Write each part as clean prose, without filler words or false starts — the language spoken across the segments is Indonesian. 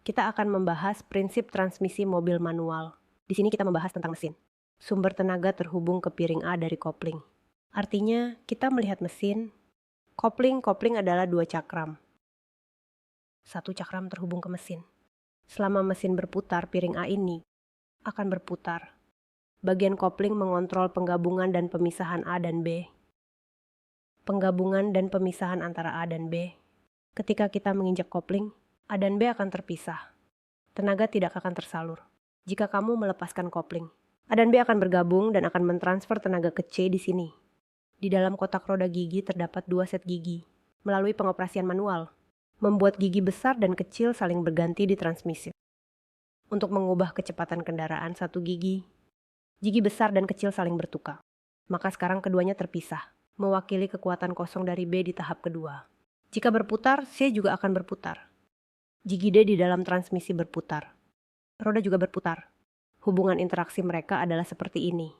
kita akan membahas prinsip transmisi mobil manual. Di sini kita membahas tentang mesin. Sumber tenaga terhubung ke piring A dari kopling. Artinya, kita melihat mesin, kopling adalah dua cakram. Satu cakram terhubung ke mesin. Selama mesin berputar, piring A ini akan berputar. Bagian kopling mengontrol penggabungan dan pemisahan A dan B. Penggabungan dan pemisahan antara A dan B. Ketika kita menginjak kopling, A dan B akan terpisah. Tenaga tidak akan tersalur. Jika kamu melepaskan kopling, A dan B akan bergabung dan akan mentransfer tenaga ke C di sini. Di dalam kotak roda gigi terdapat dua set gigi. Melalui pengoperasian manual, membuat gigi besar dan kecil saling berganti di transmisi. Untuk mengubah kecepatan kendaraan satu gigi besar dan kecil saling bertukar. Maka sekarang keduanya terpisah, mewakili kekuatan kosong dari B di tahap kedua. Jika berputar, C juga akan berputar. Gigi D di dalam transmisi berputar. Roda juga berputar. Hubungan interaksi mereka adalah seperti ini.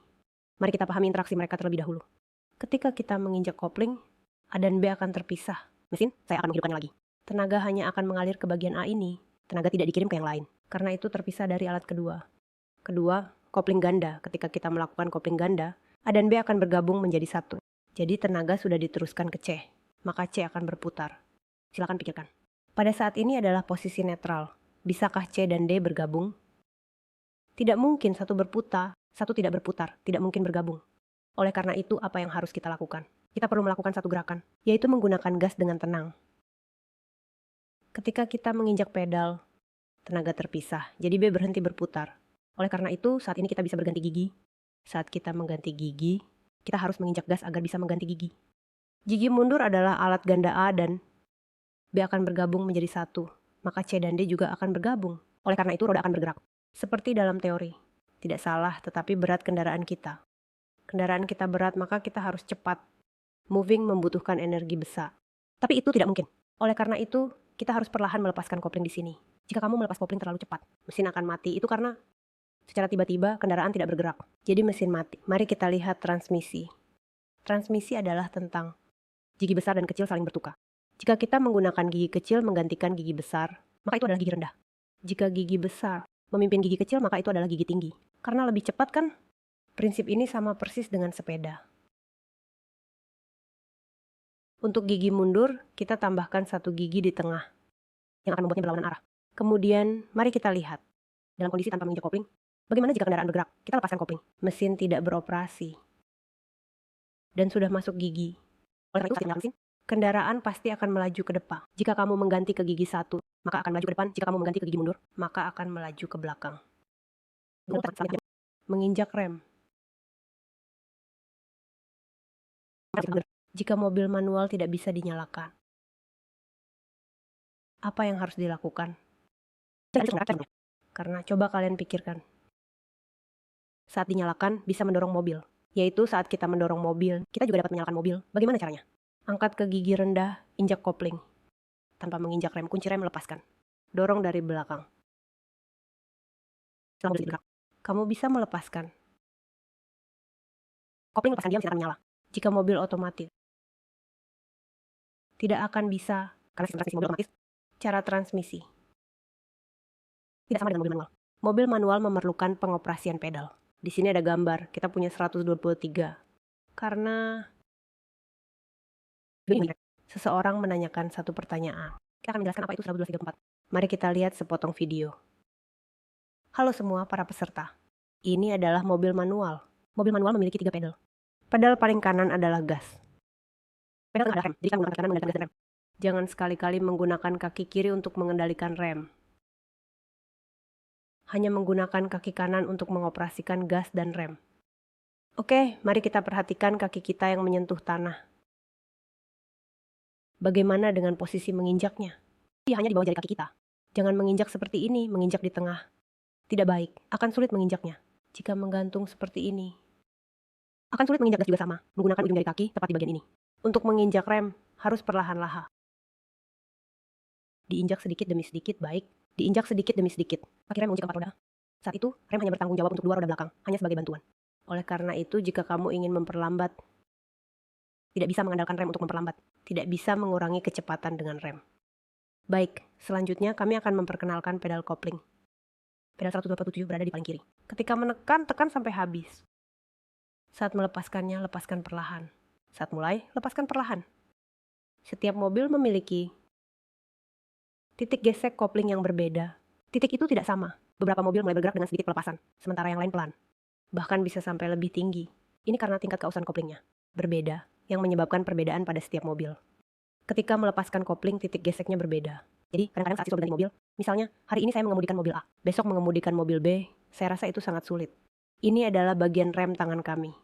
Mari kita pahami interaksi mereka terlebih dahulu. Ketika kita menginjak kopling, A dan B akan terpisah. Mesin, saya akan menghidupkannya lagi. Tenaga hanya akan mengalir ke bagian A ini. Tenaga tidak dikirim ke yang lain. Karena itu terpisah dari alat kedua. Kedua, kopling ganda. Ketika kita melakukan kopling ganda, A dan B akan bergabung menjadi satu. Jadi tenaga sudah diteruskan ke C. Maka C akan berputar. Silakan pikirkan. Pada saat ini adalah posisi netral. Bisakah C dan D bergabung? Tidak mungkin satu berputar, satu tidak berputar, tidak mungkin bergabung. Oleh karena itu, apa yang harus kita lakukan? Kita perlu melakukan satu gerakan, yaitu menggunakan gas dengan tenang. Ketika kita menginjak pedal, tenaga terpisah, jadi B berhenti berputar. Oleh karena itu, saat ini kita bisa berganti gigi. Saat kita mengganti gigi, kita harus menginjak gas agar bisa mengganti gigi. Gigi mundur adalah alat ganda A dan B akan bergabung menjadi satu, maka C dan D juga akan bergabung. Oleh karena itu, roda akan bergerak. Seperti dalam teori. Tidak salah, tetapi berat kendaraan kita. Kendaraan kita berat, maka kita harus cepat. Moving membutuhkan energi besar. Tapi itu tidak mungkin. Oleh karena itu, kita harus perlahan melepaskan kopling di sini. Jika kamu melepas kopling terlalu cepat, mesin akan mati. Itu karena secara tiba-tiba kendaraan tidak bergerak. Jadi mesin mati. Mari kita lihat transmisi. Transmisi adalah tentang gigi besar dan kecil saling bertukar. Jika kita menggunakan gigi kecil menggantikan gigi besar, maka itu adalah gigi rendah. Jika gigi besar memimpin gigi kecil, maka itu adalah gigi tinggi. Karena lebih cepat kan? Prinsip ini sama persis dengan sepeda. Untuk gigi mundur, kita tambahkan satu gigi di tengah, yang akan membuatnya berlawanan arah. Kemudian, mari kita lihat. Dalam kondisi tanpa menginjak kopling, bagaimana jika kendaraan bergerak? Kita lepaskan kopling. Mesin tidak beroperasi. Dan sudah masuk gigi. Oleh karena itu, saat menyalakan mesin, kendaraan pasti akan melaju ke depan. Jika kamu mengganti ke gigi satu, maka akan melaju ke depan. Jika kamu mengganti ke gigi mundur, maka akan melaju ke belakang. Menginjak rem. Jika mobil manual tidak bisa dinyalakan, apa yang harus dilakukan? Karena coba kalian pikirkan. Saat dinyalakan, bisa mendorong mobil. Yaitu saat kita mendorong mobil, kita juga dapat menyalakan mobil. Bagaimana caranya? Angkat ke gigi rendah, injak kopling. Tanpa menginjak rem, kunci rem lepaskan. Dorong dari belakang. Setelah mobil bergerak, kamu bisa melepaskan. Kopling lepaskan diam, mesin akan menyala. Jika mobil otomatis, tidak akan bisa, karena sistem transmisi mobil otomatis, cara transmisi tidak sama dengan mobil manual. Mobil manual memerlukan pengoperasian pedal. Di sini ada gambar, kita punya 123. Karena seseorang menanyakan satu pertanyaan. Kita akan menjelaskan apa itu 123/4. Mari kita lihat sepotong video. Halo semua para peserta. Ini adalah mobil manual. Mobil manual memiliki 3 pedal. Pedal paling kanan adalah gas. Pedal adalah rem, jadi kita menggunakan kanan mengendalikan gas dan rem. Jangan sekali-kali menggunakan kaki kiri untuk mengendalikan rem. Hanya menggunakan kaki kanan untuk mengoperasikan gas dan rem. Oke, mari kita perhatikan kaki kita yang menyentuh tanah. Bagaimana dengan posisi menginjaknya? Dia hanya di bawah jari kaki kita. Jangan menginjak seperti ini, menginjak di tengah. Tidak baik, akan sulit menginjaknya. Jika menggantung seperti ini, akan sulit menginjak gas juga sama, menggunakan ujung jari kaki tepat di bagian ini. Untuk menginjak rem, harus perlahan-lahan. Diinjak sedikit demi sedikit, baik. Diinjak sedikit demi sedikit. Kaki rem mengunci keempat roda. Saat itu, rem hanya bertanggung jawab untuk 2 roda belakang, hanya sebagai bantuan. Oleh karena itu, jika kamu ingin memperlambat, tidak bisa mengandalkan rem untuk memperlambat. Tidak bisa mengurangi kecepatan dengan rem. Baik, selanjutnya kami akan memperkenalkan pedal kopling. Pedal 127 berada di paling kiri. Ketika menekan, tekan sampai habis. Saat melepaskannya, lepaskan perlahan. Saat mulai, lepaskan perlahan. Setiap mobil memiliki titik gesek kopling yang berbeda. Titik itu tidak sama. Beberapa mobil mulai bergerak dengan sedikit pelepasan, sementara yang lain pelan. Bahkan bisa sampai lebih tinggi. Ini karena tingkat keausan koplingnya berbeda, yang menyebabkan perbedaan pada setiap mobil. Ketika melepaskan kopling, titik geseknya berbeda. Jadi kadang-kadang saat siswa berganti mobil, misalnya hari ini saya mengemudikan mobil A, besok mengemudikan mobil B, saya rasa itu sangat sulit. Ini adalah bagian rem tangan kami.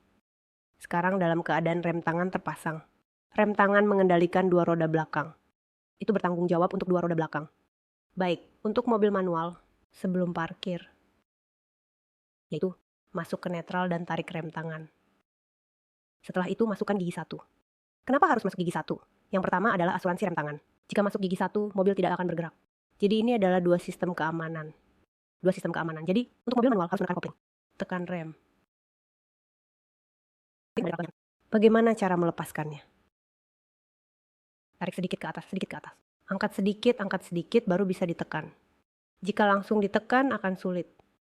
Sekarang dalam keadaan rem tangan terpasang. Rem tangan mengendalikan dua roda belakang. Itu bertanggung jawab untuk dua roda belakang. Baik, untuk mobil manual, sebelum parkir, yaitu masuk ke netral dan tarik rem tangan. Setelah itu masukkan gigi 1. Kenapa harus masuk gigi 1? Yang pertama adalah asuransi rem tangan. Jika masuk gigi 1, mobil tidak akan bergerak. Jadi ini adalah dua sistem keamanan. Jadi untuk mobil manual harus menekan kopling. Tekan rem. Bagaimana cara melepaskannya? Tarik sedikit ke atas, sedikit ke atas. Angkat sedikit, baru bisa ditekan. Jika langsung ditekan akan sulit.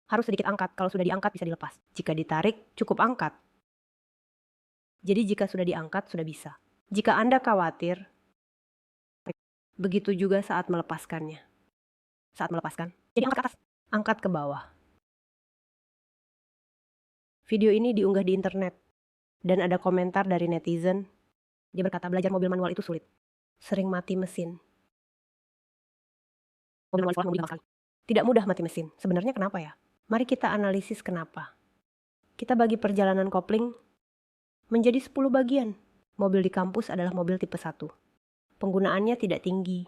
Harus sedikit angkat, kalau sudah diangkat bisa dilepas. Jika ditarik, cukup angkat. Jadi jika sudah diangkat, sudah bisa. Jika Anda khawatir, begitu juga saat melepaskannya. Saat melepaskan, jadi angkat ke atas, angkat ke bawah. Video ini diunggah di internet, dan ada komentar dari netizen. Dia berkata belajar mobil manual itu sulit. Sering mati mesin. Mobil manual mengemudi sekali. Tidak mudah mati mesin. Sebenarnya kenapa ya? Mari kita analisis kenapa. Kita bagi perjalanan kopling menjadi 10 bagian. Mobil di kampus adalah mobil tipe 1. Penggunaannya tidak tinggi.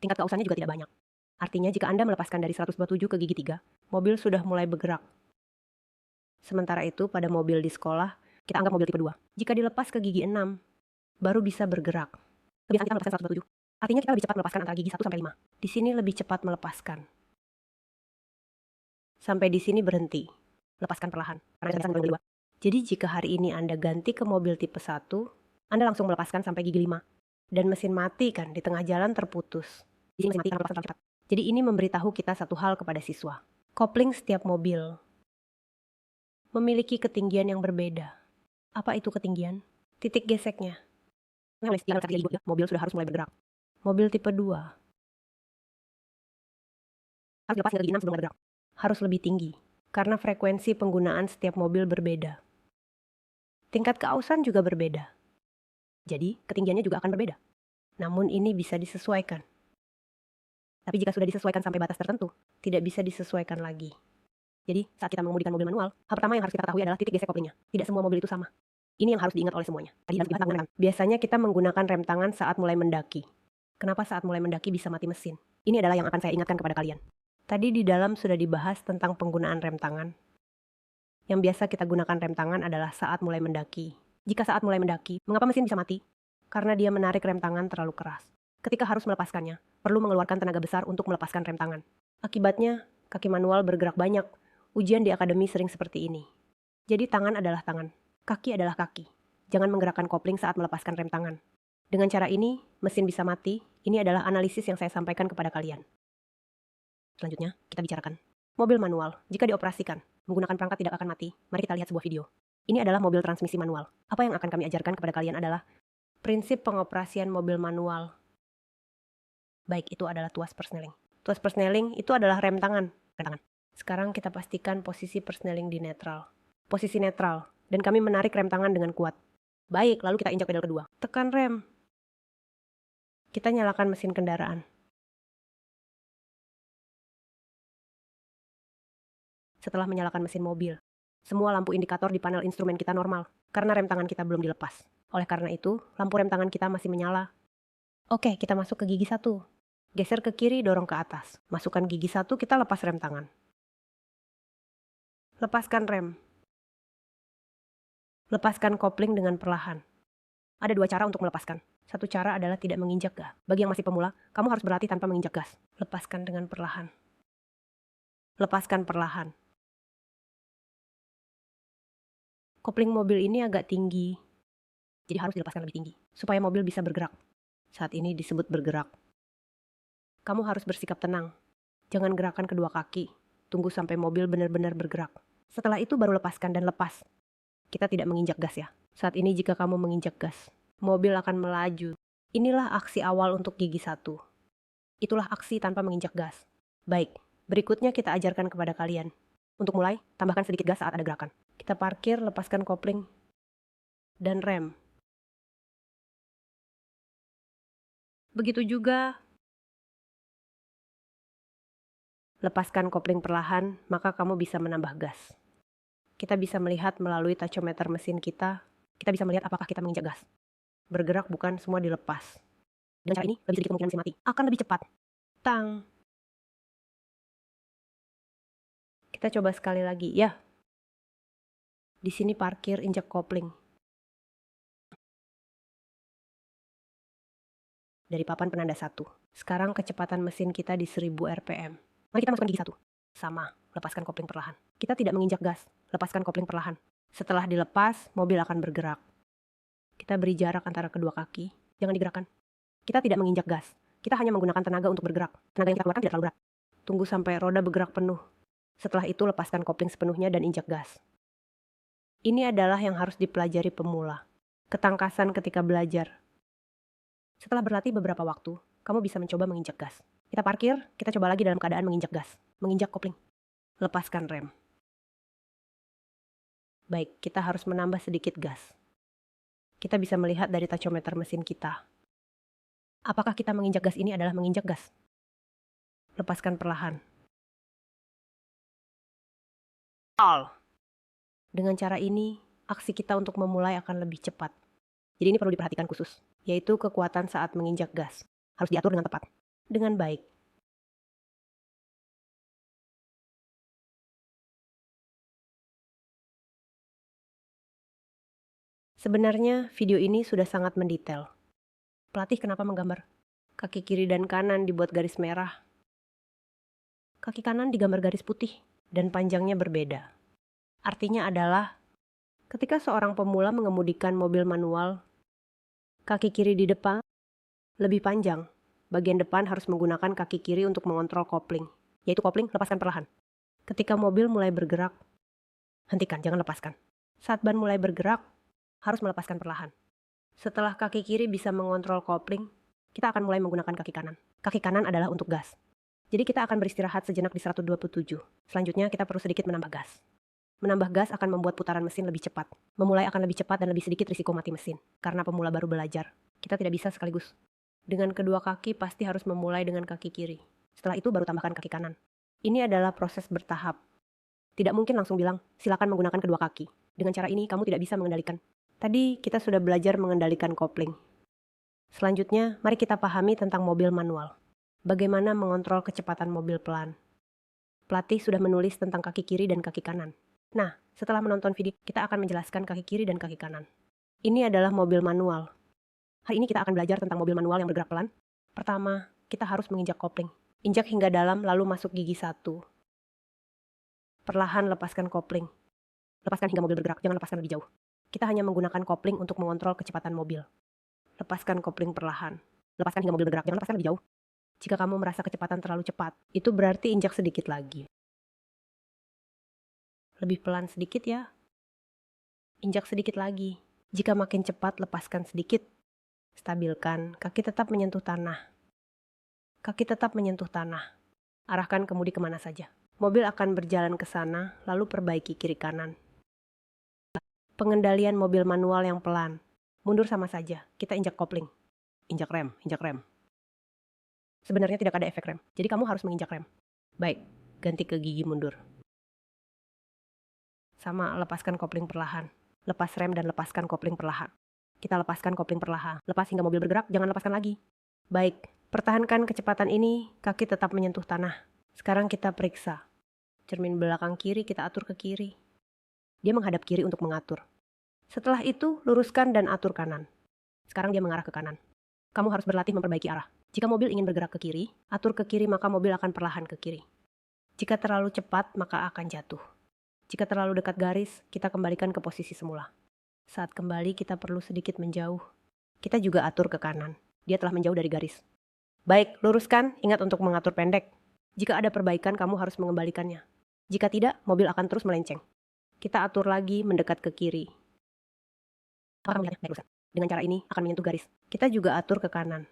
Tingkat keausannya juga tidak banyak. Artinya jika Anda melepaskan dari 127 ke gigi 3, mobil sudah mulai bergerak. Sementara itu pada mobil di sekolah, kita anggap mobil tipe 2. Jika dilepas ke gigi 6, baru bisa bergerak. Kebiasaan kita melepaskan 127. Artinya kita lebih cepat melepaskan antara gigi 1 sampai 5. Di sini lebih cepat melepaskan. Sampai di sini berhenti. Lepaskan perlahan. Karena bisa mobil 2. Jadi jika hari ini Anda ganti ke mobil tipe 1, Anda langsung melepaskan sampai gigi 5. Dan mesin mati kan, di tengah jalan terputus. Di sini mesin mati karena melepaskan terlalu cepat. Jadi ini memberitahu kita satu hal kepada siswa. Kopling setiap mobil memiliki ketinggian yang berbeda. Apa itu ketinggian? Titik geseknya. Mobil sudah harus mulai bergerak. Mobil tipe 2 harus dilepas ke gigi 6 sebelum mulai bergerak. Harus lebih tinggi, karena frekuensi penggunaan setiap mobil berbeda. Tingkat keausan juga berbeda. Jadi, ketinggiannya juga akan berbeda. Namun ini bisa disesuaikan. Tapi jika sudah disesuaikan sampai batas tertentu, tidak bisa disesuaikan lagi. Jadi, saat kita mengemudikan mobil manual, hal pertama yang harus kita ketahui adalah titik gesek koplingnya. Tidak semua mobil itu sama. Ini yang harus diingat oleh semuanya. Biasanya kita menggunakan rem tangan saat mulai mendaki. Kenapa saat mulai mendaki bisa mati mesin? Ini adalah yang akan saya ingatkan kepada kalian. Tadi di dalam sudah dibahas tentang penggunaan rem tangan. Yang biasa kita gunakan rem tangan adalah saat mulai mendaki. Jika saat mulai mendaki, mengapa mesin bisa mati? Karena dia menarik rem tangan terlalu keras. Ketika harus melepaskannya, perlu mengeluarkan tenaga besar untuk melepaskan rem tangan. Akibatnya, kaki manual bergerak banyak. Ujian di akademi sering seperti ini. Jadi tangan adalah tangan, kaki adalah kaki. Jangan menggerakkan kopling saat melepaskan rem tangan. Dengan cara ini, mesin bisa mati. Ini adalah analisis yang saya sampaikan kepada kalian. Selanjutnya, kita bicarakan mobil manual. Jika dioperasikan, menggunakan perangkat tidak akan mati. Mari kita lihat sebuah video. Ini adalah mobil transmisi manual. Apa yang akan kami ajarkan kepada kalian adalah prinsip pengoperasian mobil manual. Baik, itu adalah tuas persneling. Tuas persneling itu adalah rem tangan. Sekarang kita pastikan posisi persneling di netral. Posisi netral, dan kami menarik rem tangan dengan kuat. Baik, lalu kita injak pedal kedua. Tekan rem. Kita nyalakan mesin kendaraan. Setelah menyalakan mesin mobil, semua lampu indikator di panel instrumen kita normal, karena rem tangan kita belum dilepas. Oleh karena itu, lampu rem tangan kita masih menyala. Oke, kita masuk ke gigi 1. Geser ke kiri, dorong ke atas. Masukkan gigi 1, kita lepas rem tangan. Lepaskan rem. Lepaskan kopling dengan perlahan. Ada dua cara untuk melepaskan. Satu cara adalah tidak menginjak gas. Bagi yang masih pemula, kamu harus berlatih tanpa menginjak gas. Lepaskan dengan perlahan. Lepaskan perlahan. Kopling mobil ini agak tinggi, jadi harus dilepaskan lebih tinggi, supaya mobil bisa bergerak. Saat ini disebut bergerak. Kamu harus bersikap tenang. Jangan gerakan kedua kaki. Tunggu sampai mobil benar-benar bergerak. Setelah itu baru lepaskan dan lepas. Kita tidak menginjak gas ya. Saat ini jika kamu menginjak gas, mobil akan melaju. Inilah aksi awal untuk gigi 1. Itulah aksi tanpa menginjak gas. Baik, berikutnya kita ajarkan kepada kalian. Untuk mulai, tambahkan sedikit gas saat ada gerakan. Kita parkir, lepaskan kopling, dan rem. Begitu juga, lepaskan kopling perlahan, maka kamu bisa menambah gas. Kita bisa melihat melalui tachometer mesin kita bisa melihat apakah kita menginjak gas. Bergerak bukan semua dilepas. Dengan cara ini, lebih sedikit kemungkinan mesin mati. Akan lebih cepat. Tang. Kita coba sekali lagi, ya. Di sini parkir, injak kopling. Dari papan penanda 1. Sekarang kecepatan mesin kita di 1000 rpm. Mari kita masukkan gigi 1. Sama, lepaskan kopling perlahan. Kita tidak menginjak gas, lepaskan kopling perlahan. Setelah dilepas, mobil akan bergerak. Kita beri jarak antara kedua kaki, jangan digerakkan. Kita tidak menginjak gas, kita hanya menggunakan tenaga untuk bergerak. Tenaga yang kita keluarkan tidak terlalu berat. Tunggu sampai roda bergerak penuh. Setelah itu lepaskan kopling sepenuhnya dan injak gas. Ini adalah yang harus dipelajari pemula. Ketangkasan ketika belajar. Setelah berlatih beberapa waktu, kamu bisa mencoba menginjak gas. Kita parkir, kita coba lagi dalam keadaan menginjak gas. Menginjak kopling. Lepaskan rem. Baik, kita harus menambah sedikit gas. Kita bisa melihat dari tachometer mesin kita. Apakah kita menginjak gas ini adalah menginjak gas? Lepaskan perlahan. Dengan cara ini, aksi kita untuk memulai akan lebih cepat. Jadi ini perlu diperhatikan khusus, yaitu kekuatan saat menginjak gas. Harus diatur dengan tepat, dengan baik. Sebenarnya video ini sudah sangat mendetail. Pelatih kenapa menggambar? Kaki kiri dan kanan dibuat garis merah. Kaki kanan digambar garis putih dan panjangnya berbeda. Artinya adalah ketika seorang pemula mengemudikan mobil manual, kaki kiri di depan lebih panjang. Bagian depan harus menggunakan kaki kiri untuk mengontrol kopling, yaitu kopling lepaskan perlahan. Ketika mobil mulai bergerak, hentikan, jangan lepaskan. Saat ban mulai bergerak, harus melepaskan perlahan. Setelah kaki kiri bisa mengontrol kopling, kita akan mulai menggunakan kaki kanan. Kaki kanan adalah untuk gas. Jadi kita akan beristirahat sejenak di 127. Selanjutnya kita perlu sedikit menambah gas. Menambah gas akan membuat putaran mesin lebih cepat. Memulai akan lebih cepat dan lebih sedikit risiko mati mesin. Karena pemula baru belajar, kita tidak bisa sekaligus. Dengan kedua kaki pasti harus memulai dengan kaki kiri. Setelah itu baru tambahkan kaki kanan. Ini adalah proses bertahap. Tidak mungkin langsung bilang, silakan menggunakan kedua kaki. Dengan cara ini kamu tidak bisa mengendalikan. Tadi kita sudah belajar mengendalikan kopling. Selanjutnya, mari kita pahami tentang mobil manual. Bagaimana mengontrol kecepatan mobil pelan. Pelatih sudah menulis tentang kaki kiri dan kaki kanan. Nah, setelah menonton video, kita akan menjelaskan kaki kiri dan kaki kanan. Ini adalah mobil manual. Hari ini kita akan belajar tentang mobil manual yang bergerak pelan. Pertama, kita harus menginjak kopling. Injak hingga dalam lalu masuk gigi 1. Perlahan lepaskan kopling. Lepaskan hingga mobil bergerak, jangan lepaskan lebih jauh. Kita hanya menggunakan kopling untuk mengontrol kecepatan mobil. Lepaskan kopling perlahan. Lepaskan hingga mobil bergerak, jangan lepaskan lebih jauh. Jika kamu merasa kecepatan terlalu cepat, itu berarti injak sedikit lagi. Lebih pelan sedikit ya. Injak sedikit lagi. Jika makin cepat, lepaskan sedikit. Stabilkan, kaki tetap menyentuh tanah. Kaki tetap menyentuh tanah. Arahkan kemudi kemana saja. Mobil akan berjalan ke sana, lalu perbaiki kiri kanan. Pengendalian mobil manual yang pelan. Mundur sama saja, kita injak kopling. Injak rem, injak rem. Sebenarnya tidak ada efek rem, jadi kamu harus menginjak rem. Baik, ganti ke gigi mundur. Sama, lepaskan kopling perlahan. Lepas rem dan lepaskan kopling perlahan. Kita lepaskan kopling perlahan. Lepas hingga mobil bergerak, jangan lepaskan lagi. Baik, pertahankan kecepatan ini, kaki tetap menyentuh tanah. Sekarang kita periksa. Cermin belakang kiri kita atur ke kiri. Dia menghadap kiri untuk mengatur. Setelah itu, luruskan dan atur kanan. Sekarang dia mengarah ke kanan. Kamu harus berlatih memperbaiki arah. Jika mobil ingin bergerak ke kiri, atur ke kiri maka mobil akan perlahan ke kiri. Jika terlalu cepat, maka akan jatuh. Jika terlalu dekat garis, kita kembalikan ke posisi semula. Saat kembali, kita perlu sedikit menjauh. Kita juga atur ke kanan. Dia telah menjauh dari garis. Baik, luruskan, ingat untuk mengatur pendek. Jika ada perbaikan, kamu harus mengembalikannya. Jika tidak, mobil akan terus melenceng. Kita atur lagi mendekat ke kiri. Apakah kamu melihatnya? Baik, luruskan. Dengan cara ini akan menyentuh garis. Kita juga atur ke kanan.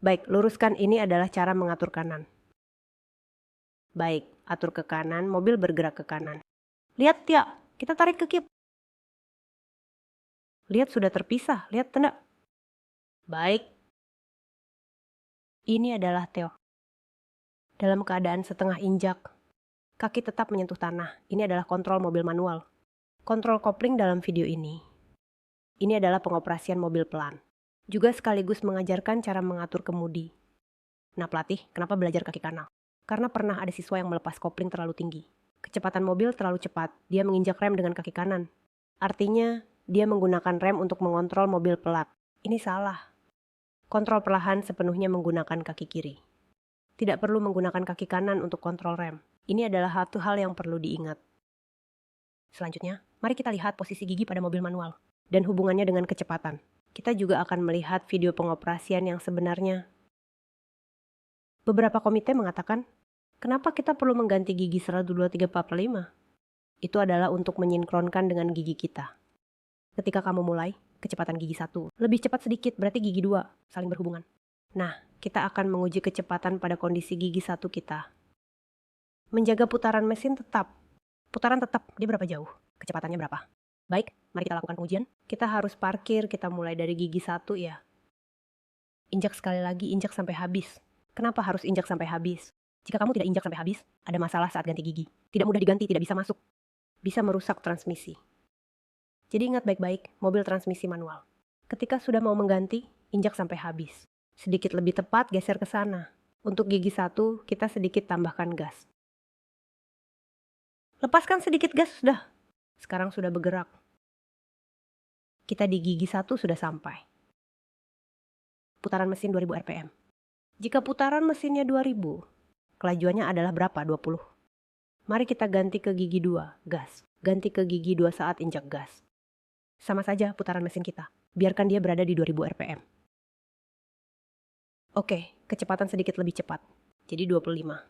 Baik, luruskan, ini adalah cara mengatur kanan. Baik, atur ke kanan, mobil bergerak ke kanan. Lihat ya, kita tarik ke kiri. Lihat sudah terpisah, lihat tanda. Baik. Ini adalah Theo. Dalam keadaan setengah injak, kaki tetap menyentuh tanah. Ini adalah kontrol mobil manual. Kontrol kopling dalam video ini. Ini adalah pengoperasian mobil pelan. Juga sekaligus mengajarkan cara mengatur kemudi. Nah pelatih, kenapa belajar kaki kanan? Karena pernah ada siswa yang melepas kopling terlalu tinggi. Kecepatan mobil terlalu cepat, dia menginjak rem dengan kaki kanan. Artinya, dia menggunakan rem untuk mengontrol mobil pelat. Ini salah. Kontrol perlahan sepenuhnya menggunakan kaki kiri. Tidak perlu menggunakan kaki kanan untuk kontrol rem. Ini adalah satu hal yang perlu diingat. Selanjutnya, mari kita lihat posisi gigi pada mobil manual dan hubungannya dengan kecepatan. Kita juga akan melihat video pengoperasian yang sebenarnya. Beberapa komite mengatakan, kenapa kita perlu mengganti gigi 1, 2, 3, 4, 5? Itu adalah untuk menyinkronkan dengan gigi kita. Ketika kamu mulai, kecepatan gigi 1 lebih cepat sedikit, berarti gigi 2 saling berhubungan. Nah, kita akan menguji kecepatan pada kondisi gigi 1 kita. Menjaga putaran mesin tetap. Putaran tetap, dia berapa jauh? Kecepatannya berapa? Baik, mari kita lakukan pengujian. Kita harus parkir, kita mulai dari gigi 1 ya. Injak sekali lagi, injak sampai habis. Kenapa harus injak sampai habis? Jika kamu tidak injak sampai habis, ada masalah saat ganti gigi. Tidak mudah diganti, tidak bisa masuk. Bisa merusak transmisi. Jadi ingat baik-baik, mobil transmisi manual. Ketika sudah mau mengganti, injak sampai habis. Sedikit lebih tepat, geser ke sana. Untuk gigi 1, kita sedikit tambahkan gas. Lepaskan sedikit gas, sudah. Sekarang sudah bergerak. Kita di gigi 1 sudah sampai. Putaran mesin 2000 rpm. Jika putaran mesinnya 2000, kelajuannya adalah berapa? 20. Mari kita ganti ke gigi 2, gas. Ganti ke gigi 2 saat injak gas. Sama saja putaran mesin kita. Biarkan dia berada di 2000 rpm. Oke, kecepatan sedikit lebih cepat. Jadi 25.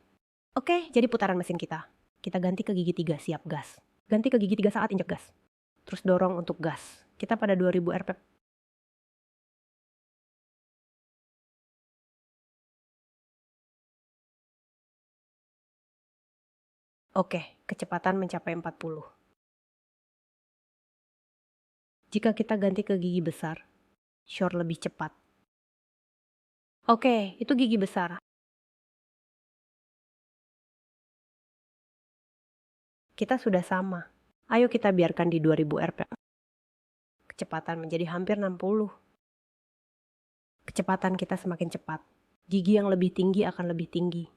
Oke, jadi putaran mesin kita. Kita ganti ke gigi 3, siap gas. Ganti ke gigi 3 saat injak gas. Terus dorong untuk gas. Kita pada 2000 rpm. Oke, kecepatan mencapai 40. Jika kita ganti ke gigi besar, shore lebih cepat. Oke, itu gigi besar. Kita sudah sama. Ayo kita biarkan di 2000 rpm. Kecepatan menjadi hampir 60. Kecepatan kita semakin cepat. Gigi yang lebih tinggi akan lebih tinggi.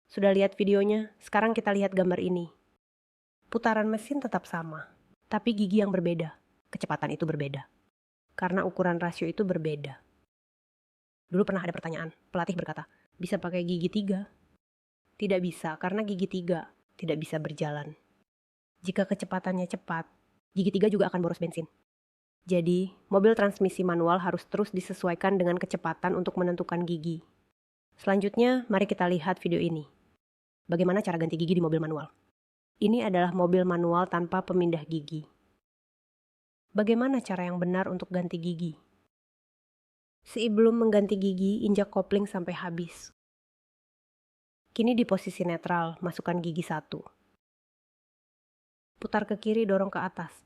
Sudah lihat videonya? Sekarang kita lihat gambar ini. Putaran mesin tetap sama, tapi gigi yang berbeda. Kecepatan itu berbeda. Karena ukuran rasio itu berbeda. Dulu pernah ada pertanyaan, pelatih berkata, bisa pakai gigi 3? Tidak bisa, karena gigi 3 tidak bisa berjalan. Jika kecepatannya cepat, gigi 3 juga akan boros bensin. Jadi, mobil transmisi manual harus terus disesuaikan dengan kecepatan untuk menentukan gigi. Selanjutnya, mari kita lihat video ini. Bagaimana cara ganti gigi di mobil manual? Ini adalah mobil manual tanpa pemindah gigi. Bagaimana cara yang benar untuk ganti gigi? Sebelum mengganti gigi, injak kopling sampai habis. Kini di posisi netral, masukkan gigi 1. Putar ke kiri, dorong ke atas.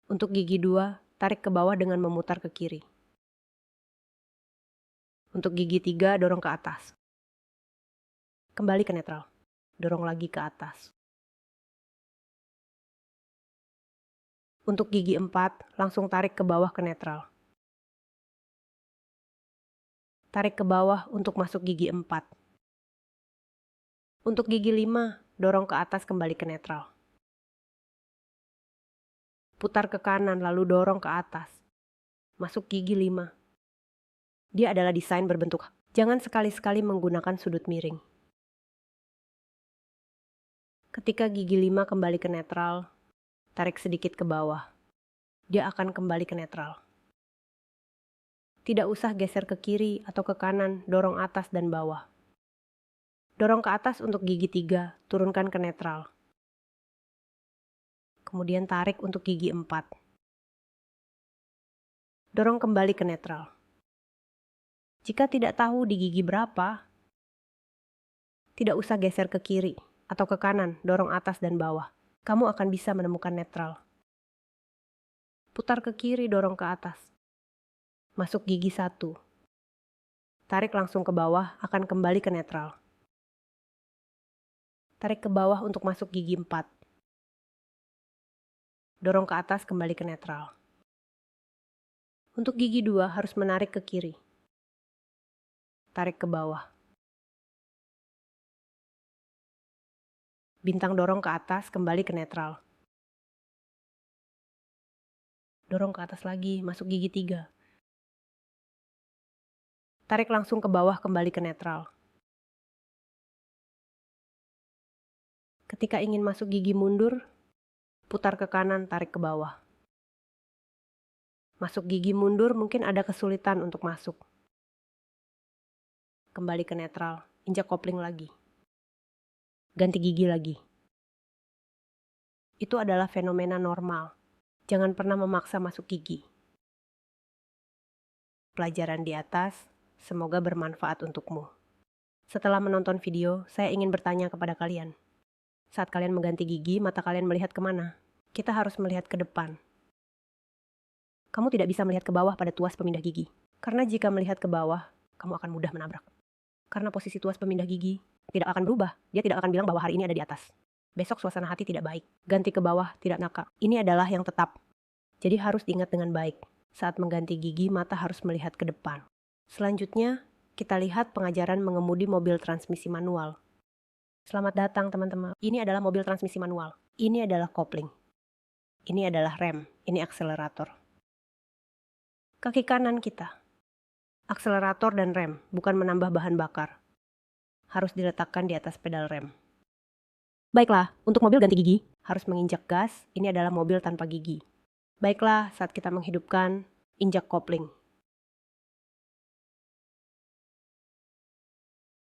Untuk gigi 2, tarik ke bawah dengan memutar ke kiri. Untuk gigi 3, dorong ke atas. Kembali ke netral. Dorong lagi ke atas. Untuk gigi 4, langsung tarik ke bawah ke netral. Tarik ke bawah untuk masuk gigi 4. Untuk gigi 5, dorong ke atas kembali ke netral. Putar ke kanan lalu dorong ke atas. Masuk gigi 5. Dia adalah desain berbentuk. Jangan sekali-sekali menggunakan sudut miring. Ketika gigi 5 kembali ke netral, tarik sedikit ke bawah. Dia akan kembali ke netral. Tidak usah geser ke kiri atau ke kanan, dorong atas dan bawah. Dorong ke atas untuk gigi 3, turunkan ke netral. Kemudian tarik untuk gigi 4. Dorong kembali ke netral. Jika tidak tahu di gigi berapa, tidak usah geser ke kiri atau ke kanan, dorong atas dan bawah. Kamu akan bisa menemukan netral. Putar ke kiri, dorong ke atas. Masuk gigi 1. Tarik langsung ke bawah, akan kembali ke netral. Tarik ke bawah untuk masuk gigi 4. Dorong ke atas, kembali ke netral. Untuk gigi 2 harus menarik ke kiri. Tarik ke bawah. Bintang dorong ke atas, kembali ke netral. Dorong ke atas lagi, masuk gigi 3. Tarik langsung ke bawah, kembali ke netral. Ketika ingin masuk gigi mundur, putar ke kanan, tarik ke bawah. Masuk gigi mundur mungkin ada kesulitan untuk masuk. Kembali ke netral, injak kopling lagi. Ganti gigi lagi. Itu adalah fenomena normal. Jangan pernah memaksa masuk gigi. Pelajaran di atas, semoga bermanfaat untukmu. Setelah menonton video, saya ingin bertanya kepada kalian. Saat kalian mengganti gigi, mata kalian melihat kemana? Kita harus melihat ke depan. Kamu tidak bisa melihat ke bawah pada tuas pemindah gigi. Karena jika melihat ke bawah, kamu akan mudah menabrak. Karena posisi tuas pemindah gigi tidak akan berubah. Dia tidak akan bilang bahwa hari ini ada di atas. Besok suasana hati tidak baik. Ganti ke bawah, tidak nakal. Ini adalah yang tetap. Jadi harus diingat dengan baik. Saat mengganti gigi, mata harus melihat ke depan. Selanjutnya, kita lihat pengajaran mengemudi mobil transmisi manual. Selamat datang teman-teman. Ini adalah mobil transmisi manual. Ini adalah kopling. Ini adalah rem. Ini akselerator. Kaki kanan kita. Akselerator dan rem, bukan menambah bahan bakar. Harus diletakkan di atas pedal rem. Baiklah, untuk mobil ganti gigi, harus menginjak gas. Ini adalah mobil tanpa gigi. Baiklah, saat kita menghidupkan, injak kopling.